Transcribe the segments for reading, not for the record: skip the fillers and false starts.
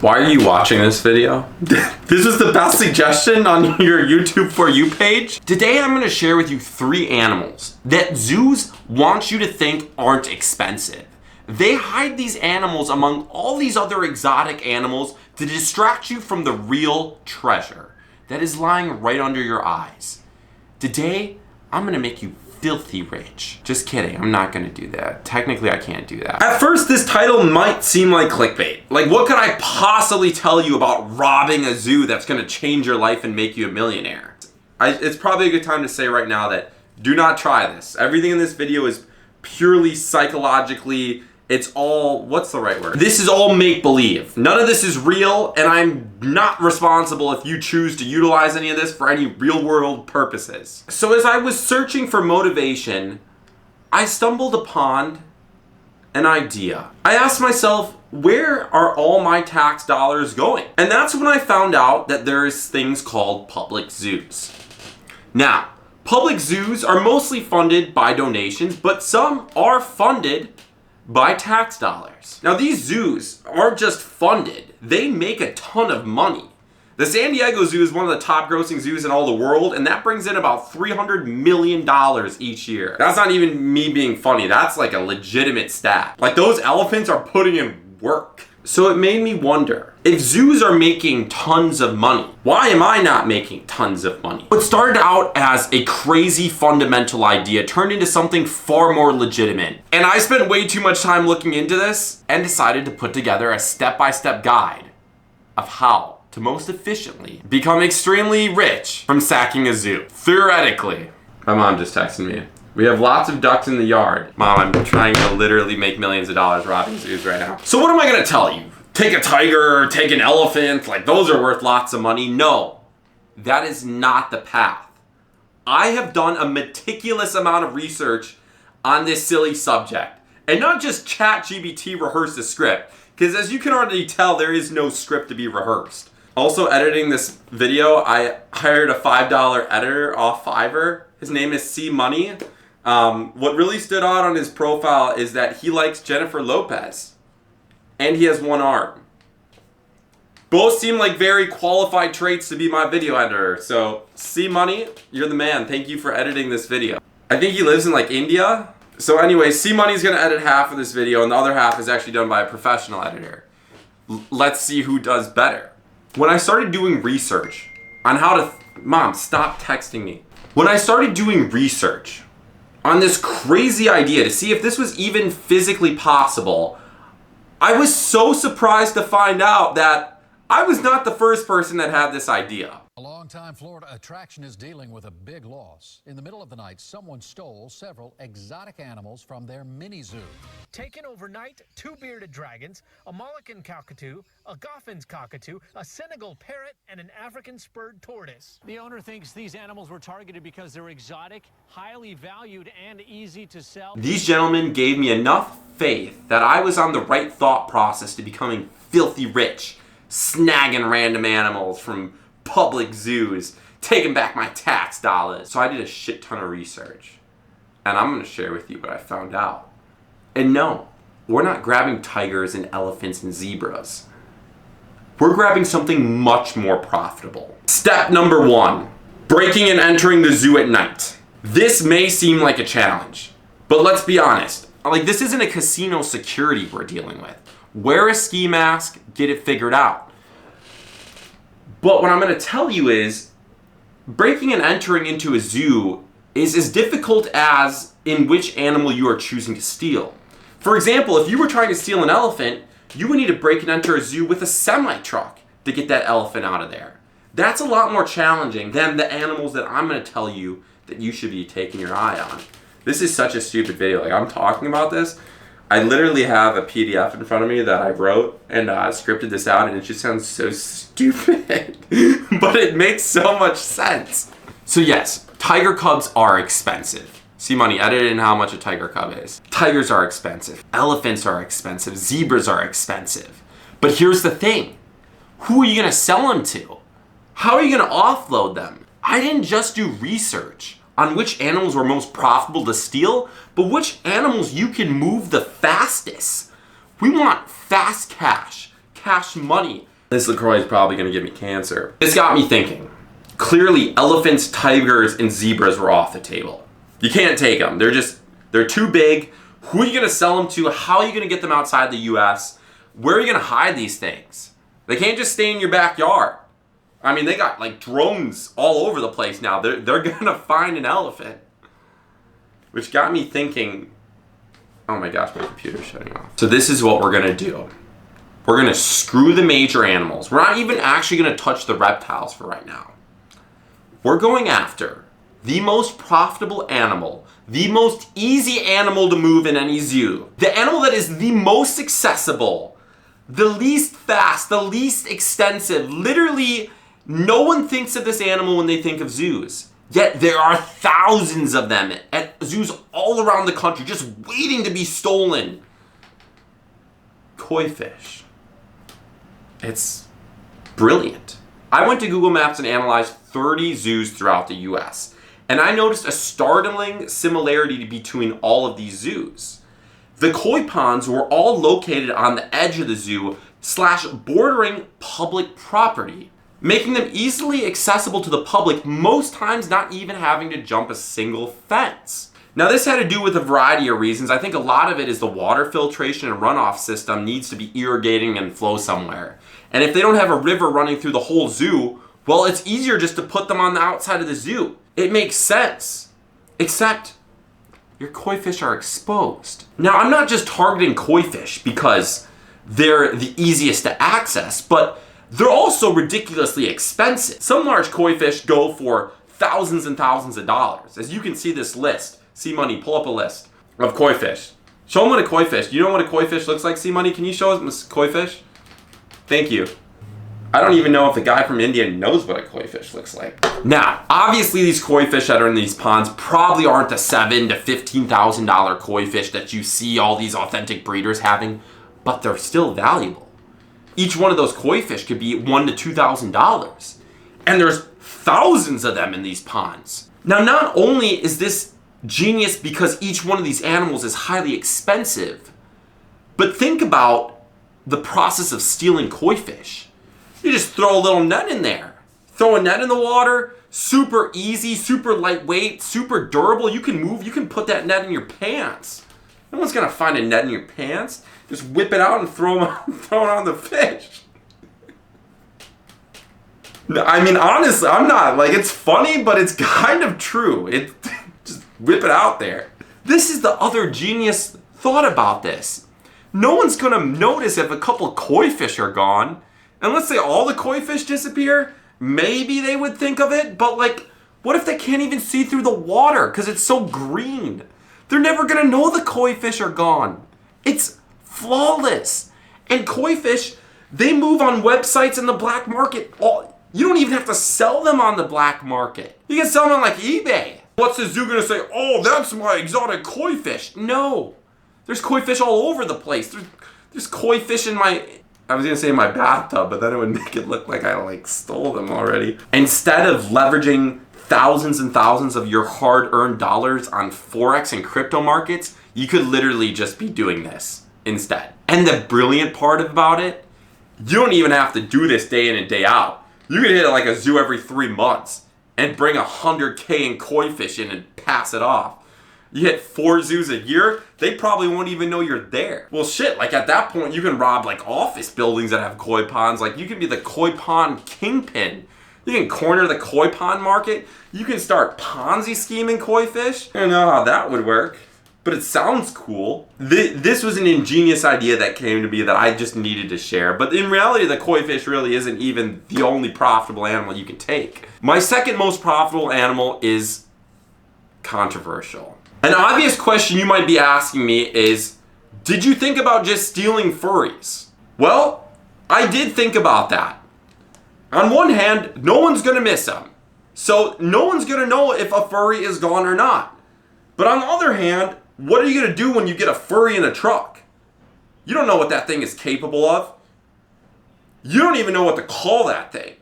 Why are you watching this video? This was the best suggestion on your YouTube For You page. Today I'm gonna share with you 3 animals that zoos want you to think aren't expensive. They hide these animals among all these other exotic animals to distract you from the real treasure that is lying right under your eyes. Today, I'm gonna make you filthy rich. Just kidding, I'm not gonna do that. Technically, I can't do that. At first, this title might seem like clickbait. Like, what could I possibly tell you about robbing a zoo that's gonna change your life and make you a millionaire? It's probably a good time to say right now that do not try this. Everything in this video is purely psychologically, it's all, what's the right word? This is all make-believe. None of this is real, and I'm not responsible if you choose to utilize any of this for any real-world purposes. So as I was searching for motivation, I stumbled upon an idea. I asked myself, where are all my tax dollars going? And that's when I found out that there's things called public zoos. Now, public zoos are mostly funded by donations, but some are funded by tax dollars. Now these zoos aren't just funded, they make a ton of money. The San Diego Zoo is one of the top grossing zoos in all the world, and that brings in about $300 million each year. That's not even me being funny, that's like a legitimate stat. Like, those elephants are putting in work. So it made me wonder, if zoos are making tons of money, why am I not making tons of money? What started out as a crazy fundamental idea turned into something far more legitimate. And I spent way too much time looking into this and decided to put together a step-by-step guide of how to most efficiently become extremely rich from sacking a zoo. Theoretically. My mom just texted me. We have lots of ducks in the yard. Mom, I'm trying to literally make millions of dollars robbing zoos right now. So what am I gonna tell you? Take a tiger, take an elephant, like those are worth lots of money. No, that is not the path. I have done a meticulous amount of research on this silly subject. And not just ChatGPT rehearsed a script, because as you can already tell, there is no script to be rehearsed. Also, editing this video, I hired a $5 editor off Fiverr. His name is C Money. What really stood out on his profile is that he likes Jennifer Lopez. And he has one arm. Both seem like very qualified traits to be my video editor. So, C Money, you're the man. Thank you for editing this video. I think he lives in like India. So anyway, C Money's gonna edit half of this video and the other half is actually done by a professional editor. Let's see who does better. When I started doing research on how to... Mom, stop texting me. When I started doing research on this crazy idea to see if this was even physically possible, I was so surprised to find out that I was not the first person that had this idea. A longtime Florida attraction is dealing with a big loss. In the middle of the night, someone stole several exotic animals from their mini zoo. Taken overnight, 2 bearded dragons, a Moluccan cockatoo, a Goffin's cockatoo, a Senegal parrot, and an African spurred tortoise. The owner thinks these animals were targeted because they're exotic, highly valued, and easy to sell. These gentlemen gave me enough faith that I was on the right thought process to becoming filthy rich, snagging random animals from public zoos, taking back my tax dollars. So I did a shit ton of research, and I'm gonna share with you what I found out. And no, we're not grabbing tigers and elephants and zebras. We're grabbing something much more profitable. Step number 1, breaking and entering the zoo at night. This may seem like a challenge, but let's be honest. Like, this isn't a casino security we're dealing with. Wear a ski mask, get it figured out. But what I'm going to tell you is, breaking and entering into a zoo is as difficult as in which animal you are choosing to steal. For example, if you were trying to steal an elephant, you would need to break and enter a zoo with a semi-truck to get that elephant out of there. That's a lot more challenging than the animals that I'm going to tell you that you should be taking your eye on. This is such a stupid video. Like, I'm talking about this. I literally have a PDF in front of me that I wrote and scripted this out, and it just sounds so stupid. But it makes so much sense. So yes, tiger cubs are expensive. C Money, edit in how much a tiger cub is. Tigers are expensive. Elephants are expensive. Zebras are expensive. But here's the thing. Who are you going to sell them to? How are you going to offload them? I didn't just do research on which animals were most profitable to steal, but which animals you can move the fastest. We want fast cash. cash money. This LaCroix is probably gonna give me cancer. This got me thinking. Clearly, elephants, tigers, and zebras were off the table. You can't take them. They're too big. Who are you gonna sell them to? How are you gonna get them outside the US? Where are you gonna hide these things? They can't just stay in your backyard. I mean, they got like drones all over the place now. They're gonna find an elephant. Which got me thinking, oh my gosh, my computer's shutting off. So this is what we're gonna do. We're gonna screw the major animals. We're not even actually gonna touch the reptiles for right now. We're going after the most profitable animal, the most easy animal to move in any zoo, the animal that is the most accessible, the least fast, the least extensive. Literally, no one thinks of this animal when they think of zoos. Yet there are thousands of them at zoos all around the country just waiting to be stolen. Koi fish. It's brilliant. I went to Google Maps and analyzed 30 zoos throughout the US, and I noticed a startling similarity between all of these zoos. The koi ponds were all located on the edge of the zoo / bordering public property, making them easily accessible to the public, most times not even having to jump a single fence. Now this had to do with a variety of reasons. I think a lot of it is the water filtration and runoff system needs to be irrigating and flow somewhere. And if they don't have a river running through the whole zoo, well, it's easier just to put them on the outside of the zoo. It makes sense. Except your koi fish are exposed. Now, I'm not just targeting koi fish because they're the easiest to access, but they're also ridiculously expensive. Some large koi fish go for thousands and thousands of dollars. As you can see this list, C-Money, pull up a list of koi fish. Show them what a koi fish. Do you know what a koi fish looks like, C-Money? Can you show us a koi fish? Thank you. I don't even know if the guy from India knows what a koi fish looks like. Now, obviously these koi fish that are in these ponds probably aren't the $7,000 to $15,000 koi fish that you see all these authentic breeders having, but they're still valuable. Each one of those koi fish could be $1,000 to $2,000. And there's thousands of them in these ponds. Now, not only is this genius because each one of these animals is highly expensive, but think about the process of stealing koi fish. You just throw a little net in there. Throw a net in the water, super easy, super lightweight, super durable. You can move, you can put that net in your pants. No one's gonna find a net in your pants. Just whip it out and throw it on the fish. I mean, honestly, I'm not, like, it's funny, but it's kind of true. Just whip it out there. This is the other genius thought about this. No one's gonna notice if a couple koi fish are gone. And let's say all the koi fish disappear, maybe they would think of it, but like, what if they can't even see through the water because it's so green? They're never gonna know the koi fish are gone. It's flawless. And koi fish, they move on websites in the black market. You don't even have to sell them on the black market. You can sell them on like eBay. What's the zoo gonna say? Oh, that's my exotic koi fish. No, there's koi fish all over the place. There's koi fish in my bathtub, but then it would make it look like I like stole them already. Instead of leveraging thousands and thousands of your hard-earned dollars on Forex and crypto markets, you could literally just be doing this instead. And the brilliant part about it, you don't even have to do this day in and day out. You could hit like a zoo every 3 months and bring $100K in koi fish in and pass it off. You hit 4 zoos a year, they probably won't even know you're there. Well, shit, like at that point, you can rob like office buildings that have koi ponds. Like you can be the koi pond kingpin. You can corner the koi pond market. You can start Ponzi scheming koi fish. I don't know how that would work, but it sounds cool. This was an ingenious idea that came to me that I just needed to share. But in reality, the koi fish really isn't even the only profitable animal you can take. My second most profitable animal is controversial. An obvious question you might be asking me is, did you think about just stealing furries? Well, I did think about that. On one hand, no one's gonna miss them. So no one's gonna know if a furry is gone or not. But on the other hand, what are you gonna do when you get a furry in a truck? You don't know what that thing is capable of. You don't even know what to call that thing.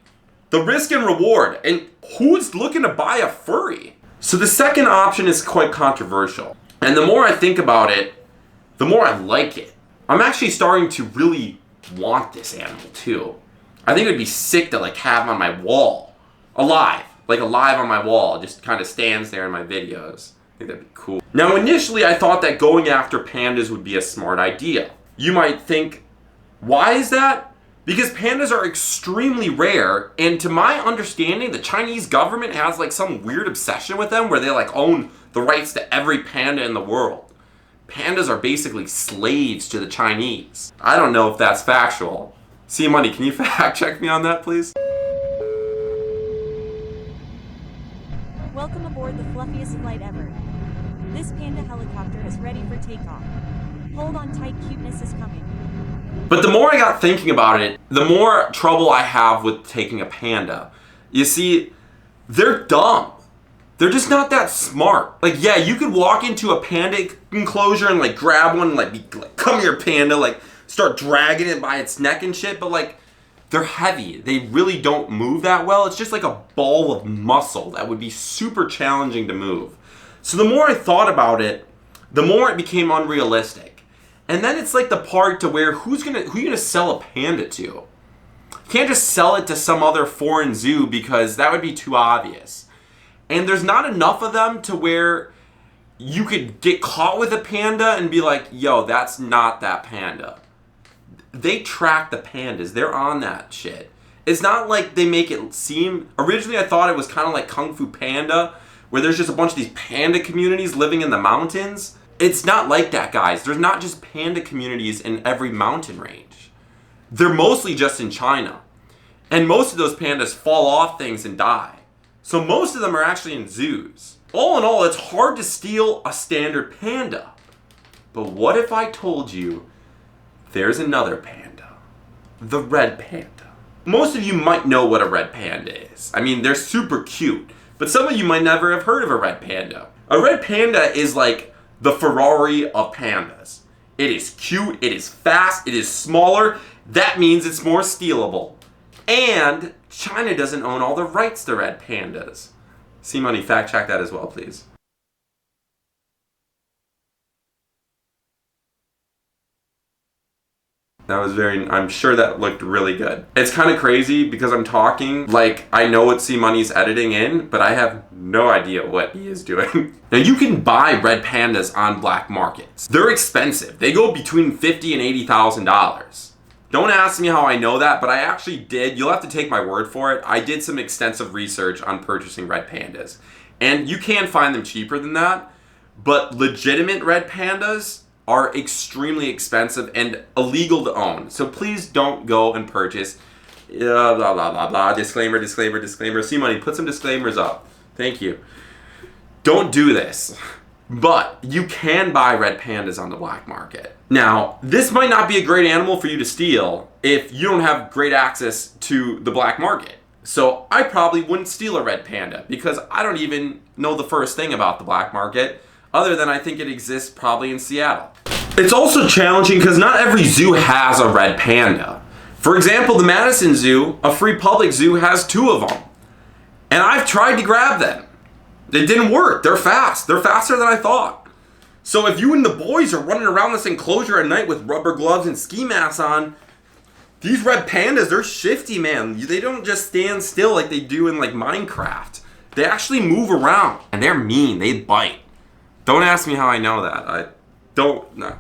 The risk and reward, and who's looking to buy a furry? So the second option is quite controversial. And the more I think about it, the more I like it. I'm actually starting to really want this animal too. I think it would be sick to like have him on my wall. Alive on my wall. Just kind of stands there in my videos. I think that'd be cool. Now initially I thought that going after pandas would be a smart idea. You might think, why is that? Because pandas are extremely rare, and to my understanding, the Chinese government has like some weird obsession with them where they like own the rights to every panda in the world. Pandas are basically slaves to the Chinese. I don't know if that's factual. C-Money, can you fact check me on that, please? Welcome aboard the fluffiest flight ever. This panda helicopter is ready for takeoff. Hold on tight, cuteness is coming. But the more I got thinking about it, the more trouble I have with taking a panda. You see, they're dumb. They're just not that smart. Like, yeah, you could walk into a panda enclosure and like grab one and like, be like, come here panda, like start dragging it by its neck and shit, but like, they're heavy. They really don't move that well. It's just like a ball of muscle that would be super challenging to move. So the more I thought about it, the more it became unrealistic. And then it's like the part to where who you gonna sell a panda to? You can't just sell it to some other foreign zoo because that would be too obvious. And there's not enough of them to where you could get caught with a panda and be like, yo, that's not that panda. They track the pandas. They're on that shit. It's not like they make it seem... Originally, I thought it was kind of like Kung Fu Panda, where there's just a bunch of these panda communities living in the mountains. It's not like that, guys. There's not just panda communities in every mountain range. They're mostly just in China. And most of those pandas fall off things and die. So most of them are actually in zoos. All in all, it's hard to steal a standard panda. But what if I told you there's another panda? The red panda. Most of you might know what a red panda is. I mean, they're super cute. But some of you might never have heard of a red panda. A red panda is like the Ferrari of pandas. It is cute, it is fast, it is smaller. That means it's more stealable. And China doesn't own all the rights to red pandas. C-Money, fact check that as well, please. That was I'm sure that looked really good. It's kind of crazy because I'm talking like I know what C-Money's editing in, but I have no idea what he is doing. Now you can buy red pandas on black markets. They're expensive. They go between $50,000 and $80,000. Don't ask me how I know that, but I actually did. You'll have to take my word for it. I did some extensive research on purchasing red pandas. And you can find them cheaper than that, but legitimate red pandas are extremely expensive and illegal to own. So please don't go and purchase. Blah, blah, blah, blah. Disclaimer, disclaimer, disclaimer. C-Money, put some disclaimers up. Thank you. Don't do this. But you can buy red pandas on the black market. Now, this might not be a great animal for you to steal if you don't have great access to the black market. So I probably wouldn't steal a red panda because I don't even know the first thing about the black market, other than I think it exists probably in Seattle. It's also challenging because not every zoo has a red panda. For example, the Madison Zoo, a free public zoo, has 2 of them. And I've tried to grab them. It didn't work. They're fast. They're faster than I thought. So if you and the boys are running around this enclosure at night with rubber gloves and ski masks on, these red pandas, they're shifty, man. They don't just stand still like they do in like Minecraft. They actually move around. And they're mean. They bite. Don't ask me how I know that. I don't know.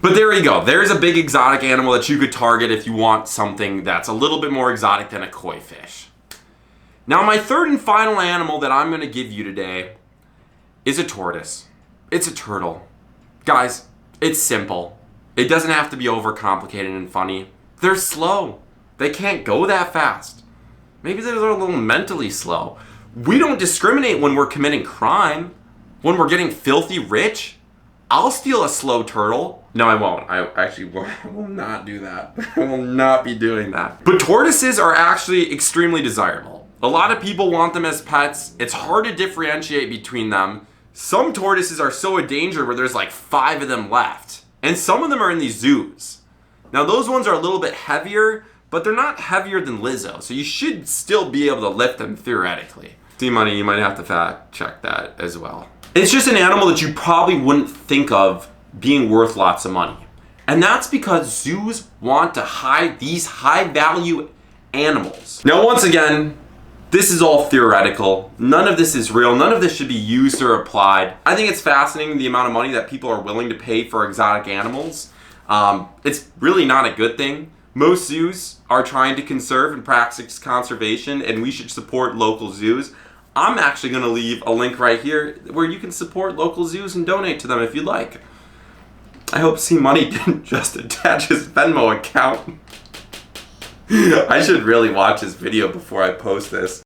But there you go. There's a big exotic animal that you could target if you want something that's a little bit more exotic than a koi fish. Now, my third and final animal that I'm going to give you today is a tortoise. It's a turtle. Guys, it's simple. It doesn't have to be overcomplicated and funny. They're slow. They can't go that fast. Maybe they're a little mentally slow. We don't discriminate when we're committing crime. When we're getting filthy rich, I'll steal a slow turtle. No, I won't. I will not do that. I will not be doing that. But tortoises are actually extremely desirable. A lot of people want them as pets. It's hard to differentiate between them. Some tortoises are so endangered where there's like 5 of them left. And some of them are in these zoos. Now those ones are a little bit heavier, but they're not heavier than Lizzo. So you should still be able to lift them theoretically. C-Money, you might have to fact check that as well. It's just an animal that you probably wouldn't think of being worth lots of money. And that's because zoos want to hide these high value animals. Now, once again, this is all theoretical. None of this is real. None of this should be used or applied. I think it's fascinating the amount of money that people are willing to pay for exotic animals. It's really not a good thing. Most zoos are trying to conserve and practice conservation, and we should support local zoos. I'm actually going to leave a link right here where you can support local zoos and donate to them if you'd like. I hope See Money didn't just attach his Venmo account. I should really watch his video before I post this.